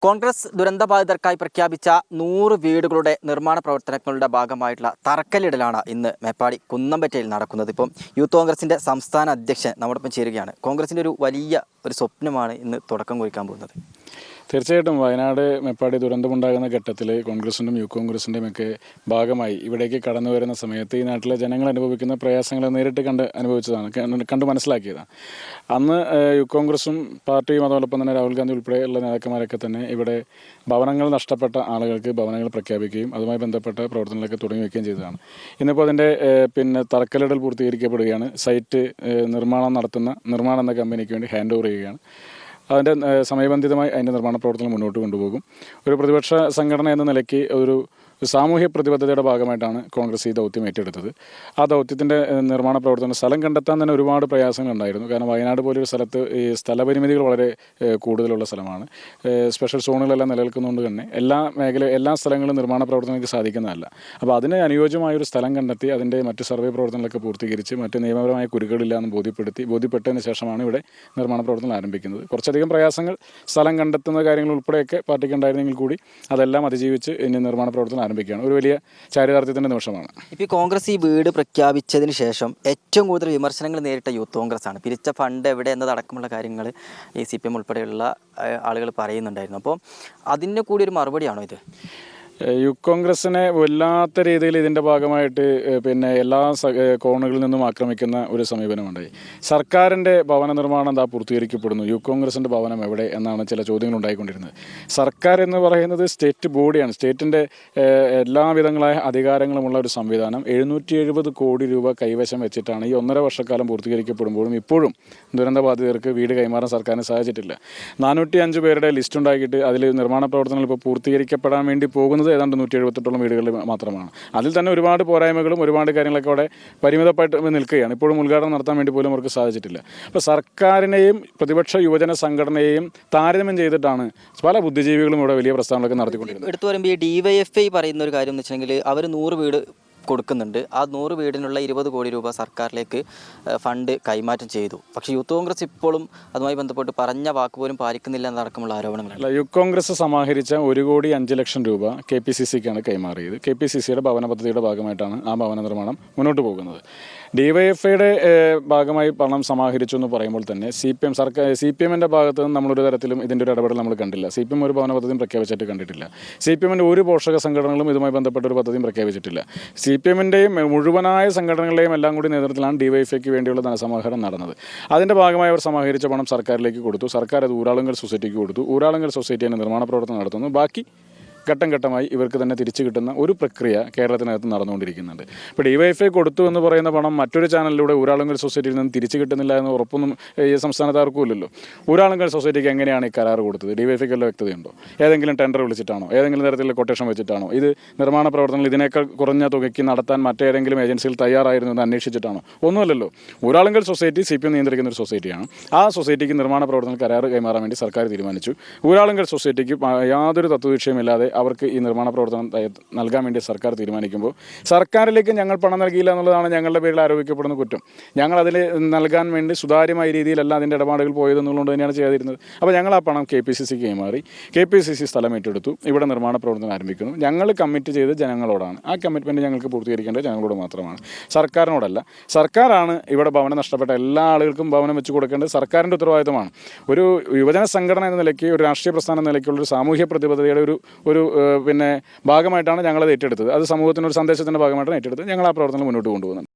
കോൺഗ്രസ് ദുരന്തബാധിതർക്കായി പ്രഖ്യാപിച്ച 100 വീടുകളുടെ നിർമ്മാണ പ്രവർത്തനങ്ങളുടെ ഭാഗമായിട്ടുള്ള തറക്കല്ലിടലാണ് ഇന്ന് മേപ്പാടി കുന്നമ്പറ്റയിൽ നടക്കുന്നത്. ഇപ്പം യൂത്ത് കോൺഗ്രസിൻ്റെ സംസ്ഥാന അധ്യക്ഷൻ നമ്മോടൊപ്പം ചേരുകയാണ്. കോൺഗ്രസിൻ്റെ ഒരു വലിയ സ്വപ്നമാണ് ഇന്ന് തുടക്കം കുറിക്കാൻ പോകുന്നത്. തീർച്ചയായിട്ടും വയനാട് മേപ്പാടി ദുരന്തമുണ്ടാകുന്ന ഘട്ടത്തിൽ കോൺഗ്രസിൻ്റെയും യൂത്ത് കോൺഗ്രസിൻ്റെയും ഒക്കെ ഭാഗമായി ഇവിടേക്ക് കടന്നു വരുന്ന സമയത്ത് ഈ നാട്ടിലെ ജനങ്ങൾ അനുഭവിക്കുന്ന പ്രയാസങ്ങൾ നേരിട്ട് കണ്ട് മനസ്സിലാക്കിയതാണ്. അന്ന് യൂത്ത് കോൺഗ്രസും പാർട്ടിയും അതോടൊപ്പം തന്നെ രാഹുൽ ഗാന്ധി ഉൾപ്പെടെയുള്ള നേതാക്കന്മാരൊക്കെ തന്നെ ഇവിടെ ഭവനങ്ങൾ നഷ്ടപ്പെട്ട ആളുകൾക്ക് ഭവനങ്ങൾ പ്രഖ്യാപിക്കുകയും അതുമായി ബന്ധപ്പെട്ട പ്രവർത്തനങ്ങളൊക്കെ തുടങ്ങി വയ്ക്കുകയും ചെയ്തതാണ്. ഇന്നിപ്പോൾ അതിൻ്റെ തറക്കല്ലിടൽ പൂർത്തീകരിക്കപ്പെടുകയാണ്. സൈറ്റ് നിർമ്മാണം എന്ന കമ്പനിക്ക് വേണ്ടി ഹാൻഡ് ഓവർ ചെയ്യുകയാണ്. അതിൻ്റെ സമയബന്ധിതമായി അതിൻ്റെ നിർമ്മാണ പ്രവർത്തനം മുന്നോട്ട് കൊണ്ടുപോകും. ഒരു പ്രതിപക്ഷ സംഘടന എന്ന നിലയ്ക്ക് ഒരു സാമൂഹ്യ പ്രതിബദ്ധതയുടെ ഭാഗമായിട്ടാണ് കോൺഗ്രസ് ഈ ദൗത്യം ഏറ്റെടുത്തത്. ആ ദൗത്യത്തിൻ്റെ നിർമ്മാണ പ്രവർത്തനം സ്ഥലം കണ്ടെത്താൻ തന്നെ ഒരുപാട് പ്രയാസങ്ങളുണ്ടായിരുന്നു. കാരണം വയനാട് പോലൊരു സ്ഥലത്ത് ഈ സ്ഥലപരിമിതികൾ വളരെ കൂടുതലുള്ള സ്ഥലമാണ്. സ്പെഷ്യൽ സോണുകളെല്ലാം നിലനിൽക്കുന്നതുകൊണ്ട് തന്നെ എല്ലാ സ്ഥലങ്ങളും നിർമ്മാണ പ്രവർത്തനങ്ങൾക്ക് സാധിക്കുന്നതല്ല. അപ്പോൾ അതിന് അനുയോജ്യമായൊരു സ്ഥലം കണ്ടെത്തി അതിൻ്റെ മറ്റ് സർവേ പ്രവർത്തനങ്ങളൊക്കെ പൂർത്തീകരിച്ച് മറ്റ് നിയമപരമായ കുരുക്കുകളില്ല എന്ന് ബോധ്യപ്പെട്ടതിന് ശേഷമാണ് ഇവിടെ നിർമ്മാണ പ്രവർത്തനം ആരംഭിക്കുന്നത്. കുറച്ചധികം പ്രയാസങ്ങൾ സ്ഥലം കണ്ടെത്തുന്ന കാര്യങ്ങൾ ഉൾപ്പെടെയൊക്കെ പാർട്ടിക്ക് ഉണ്ടായിരുന്നെങ്കിൽ കൂടി അതെല്ലാം അതിജീവിച്ച് ഇനി നിർമ്മാണ പ്രവർത്തനം ആരംഭിക്കുകയാണ്. ഒരു വലിയ ചാരിതാർത്ഥ്യത്തിൻ്റെ നിമിഷമാണ്. ഇപ്പോൾ കോൺഗ്രസ് ഈ വീട് പ്രഖ്യാപിച്ചതിന് ശേഷം ഏറ്റവും കൂടുതൽ വിമർശനങ്ങൾ നേരിട്ട യൂത്ത് കോൺഗ്രസ് ആണ്. പിരിച്ച ഫണ്ട് എവിടെ എന്നതടക്കമുള്ള കാര്യങ്ങൾ ഈ CPM ഉൾപ്പെടെയുള്ള ആളുകൾ പറയുന്നുണ്ടായിരുന്നു. അപ്പോൾ അതിന് കൂടി ഒരു മറുപടിയാണോ ഇത്? യൂത്ത് കോൺഗ്രസിനെ വല്ലാത്ത രീതിയിൽ ഇതിൻ്റെ ഭാഗമായിട്ട് എല്ലാ കോണുകളിൽ നിന്നും ആക്രമിക്കുന്ന ഒരു സമീപനമുണ്ടായി. സർക്കാരിൻ്റെ ഭവന നിർമ്മാണം പൂർത്തീകരിക്കപ്പെടുന്നു, യൂത്ത് കോൺഗ്രസിൻ്റെ ഭവനം എവിടെ എന്നാണ് ചില ചോദ്യങ്ങൾ ഉണ്ടായിക്കൊണ്ടിരുന്നത്. സർക്കാർ എന്ന് പറയുന്നത് സ്റ്റേറ്റ് ബോഡിയാണ്. സ്റ്റേറ്റിൻ്റെ എല്ലാവിധങ്ങളായ അധികാരങ്ങളുമുള്ള ഒരു സംവിധാനം 770 കോടി രൂപ കൈവശം വെച്ചിട്ടാണ് ഈ 1.5 വർഷക്കാലം പൂർത്തീകരിക്കപ്പെടുമ്പോഴും ഇപ്പോഴും ദുരന്തബാധിതർക്ക് വീട് കൈമാറാൻ സർക്കാരിന് സാധിച്ചിട്ടില്ല. 405 പേരുടെ ലിസ്റ്റ് ഉണ്ടാക്കിയിട്ട് അതിൽ നിർമ്മാണ പ്രവർത്തനങ്ങൾ ഇപ്പോൾ പൂർത്തീകരിക്കപ്പെടാൻ വേണ്ടി പോകുന്നത് ഏതാണ്ട് 178 വീടുകളിൽ മാത്രമാണ്. അതിൽ തന്നെ ഒരുപാട് പോരായ്മകളും ഒരുപാട് കാര്യങ്ങളൊക്കെ അവിടെ പരിമിതമായിട്ട് നിൽക്കുകയാണ്. ഇപ്പോഴും ഉദ്ഘാടനം നടത്താൻ വേണ്ടി പോലും അവർക്ക് സാധിച്ചിട്ടില്ല. അപ്പോൾ സർക്കാരിനെയും പ്രതിപക്ഷ യുവജന സംഘടനയെയും താരതമ്യം ചെയ്തിട്ടാണ് പല ബുദ്ധിജീവികളും ഇവിടെ വലിയ പ്രസ്താവനകളൊക്കെ നടത്തിക്കൊണ്ടിരുന്നത്. എടുത്തു പറയുമ്പോൾ ഈ DYFI പറയുന്ന ഒരു കാര്യം എന്ന് വെച്ചിട്ടുണ്ടെങ്കിൽ അവർ 100 വീട് കൊടുക്കുന്നുണ്ട്. ആ 100 വീടിനുള്ള 20 കോടി രൂപ സർക്കാരിലേക്ക് ഫണ്ട് കൈമാറ്റം ചെയ്തു. പക്ഷേ യൂത്ത് കോൺഗ്രസ് ഇപ്പോഴും അതുമായി ബന്ധപ്പെട്ട് പറഞ്ഞ വാക്ക് പോലും പാലിക്കുന്നില്ല എന്നടക്കമുള്ള ആരോപണങ്ങളാണ്. യൂത്ത് കോൺഗ്രസ് സമാഹരിച്ച 1,05,00,000 രൂപ KPCCക്കാണ് കൈമാറിയത്. KPCCയുടെ ഭവന പദ്ധതിയുടെ ഭാഗമായിട്ടാണ് ആ ഭവന നിർമ്മാണം മുന്നോട്ട് പോകുന്നത്. DYFIയുടെ ഭാഗമായി പണം സമാഹരിച്ചു എന്ന് പറയുമ്പോൾ തന്നെ CPMൻ്റെ ഭാഗത്ത് നിന്ന് നമ്മളൊരു തരത്തിലും ഇതിൻ്റെ ഒരു ഇടപെടൽ നമ്മൾ കണ്ടില്ല. CPM ഒരു ഭവന പദ്ധതിയും പ്രഖ്യാപിച്ചിട്ട് കണ്ടിട്ടില്ല. CPMൻ്റെ ഒരു പോഷക സംഘടനകളും ഇതുമായി ബന്ധപ്പെട്ട ഒരു പദ്ധതിയും പ്രഖ്യാപിച്ചിട്ടില്ല. CPMൻ്റെയും മുഴുവനായ സംഘടനകളുടെയും എല്ലാം കൂടി നേതൃത്വത്തിലാണ് DYFIക്ക് വേണ്ടിയുള്ള ധനസമാഹരണം നടന്നത്. അതിൻ്റെ ഭാഗമായി അവർ സമാഹരിച്ച പണം സർക്കാരിലേക്ക് കൊടുത്തു. സർക്കാർ അത് ഊരാളുങ്കൽ സൊസൈറ്റിക്ക് കൊടുത്തു. ഊരാളുങ്കൽ സൊസൈറ്റി തന്നെ നിർമ്മാണ പ്രവർത്തനം നടത്തുന്നു. ബാക്കി ഘട്ടം ഘട്ടമായി ഇവർക്ക് തന്നെ തിരിച്ചു കിട്ടുന്ന ഒരു പ്രക്രിയ കേരളത്തിനകത്ത് നടന്നുകൊണ്ടിരിക്കുന്നുണ്ട്. ഇപ്പോൾ DYFI കൊടുത്തു എന്ന് പറയുന്ന പണം മറ്റൊരു ചാനലിലൂടെ ഊരാളുങ്കൽ സൊസൈറ്റിയിൽ നിന്ന് തിരിച്ചു കിട്ടുന്നില്ല എന്ന് ഉറപ്പൊന്നും ഈ സംസ്ഥാനത്ത് ആർക്കും ഇല്ലല്ലോ. ഊരാളുങ്കൽ സൊസൈറ്റിക്ക് എങ്ങനെയാണ് ഈ കരാർ കൊടുത്തത്? DYFIക്ക് വല്ല വ്യക്തതയുണ്ടോ? ഏതെങ്കിലും ടെൻഡർ വിളിച്ചിട്ടാണോ? ഏതെങ്കിലും തരത്തിലുള്ള കൊട്ടേഷൻ വെച്ചിട്ടാണോ? ഇത് നിർമ്മാണ പ്രവർത്തനങ്ങൾ ഇതിനേക്കാൾ കുറഞ്ഞ തുകയ്ക്ക് നടത്താൻ മറ്റേതെങ്കിലും ഏജൻസികൾ തയ്യാറായിരുന്നു എന്ന് അന്വേഷിച്ചിട്ടാണോ? ഒന്നുമല്ലല്ലോ. ഊരാളുങ്കൽ സൊസൈറ്റി CPM നിയന്ത്രിക്കുന്ന ഒരു സൊസൈറ്റിയാണ്. ആ സൊസൈറ്റിക്ക് നിർമ്മാണ പ്രവർത്തനങ്ങൾ കരാർ കൈമാറാൻ വേണ്ടി സർക്കാർ തീരുമാനിച്ചു. ഊരാളുങ്കൽ സൊസൈറ്റിക്ക് യാതൊരു തത്വവിഷയമില്ലാതെ അവർക്ക് ഈ നിർമ്മാണ പ്രവർത്തനം നൽകാൻ വേണ്ടി സർക്കാർ തീരുമാനിക്കുമ്പോൾ സർക്കാരിലേക്ക് ഞങ്ങൾ പണം നൽകിയില്ല എന്നുള്ളതാണ് ഞങ്ങളുടെ പേരിൽ ആരോപിക്കപ്പെടുന്ന കുറ്റം. ഞങ്ങൾ അതിൽ നൽകാൻ വേണ്ടി സുതാര്യമായ രീതിയിലല്ല അതിൻ്റെ ഇടപാടുകൾ പോയതെന്നുള്ളത് തന്നെയാണ് ചെയ്തിരുന്നത്. അപ്പോൾ ഞങ്ങൾ ആ പണം KPCCക്ക് കൈമാറി. KPCC സ്ഥലം ഏറ്റെടുത്തു. ഇവിടെ നിർമ്മാണ പ്രവർത്തനം ആരംഭിക്കുന്നു. ഞങ്ങൾ കമ്മിറ്റ് ചെയ്ത് ജനങ്ങളോടാണ്. ആ കമ്മിറ്റ്മെൻറ്റ് ഞങ്ങൾക്ക് പൂർത്തീകരിക്കേണ്ടത് ജനങ്ങളോട് മാത്രമാണ്, സർക്കാരിനോടല്ല. സർക്കാരാണ് ഇവിടെ ഭവനം നഷ്ടപ്പെട്ട എല്ലാ ആളുകൾക്കും ഭവനം വെച്ച് കൊടുക്കേണ്ടത്. സർക്കാരിൻ്റെ ഉത്തരവാദിത്തമാണ്. ഒരു യുവജന സംഘടന എന്ന നിലയ്ക്ക്, ഒരു രാഷ്ട്രീയ പ്രസ്ഥാനം എന്ന നിലയ്ക്കുള്ളൊരു സാമൂഹ്യ പ്രതിബദ്ധതയുടെ ഒരു ഭാഗമായിട്ടാണ് ഞങ്ങളത് ഏറ്റെടുത്തത്. അത് സമൂഹത്തിനൊരു സന്ദേശത്തിൻ്റെ ഭാഗമായിട്ടാണ് ഏറ്റെടുത്തത്. ഞങ്ങൾ ആ പ്രവർത്തനം മുന്നോട്ട് കൊണ്ടുപോകുന്നത്.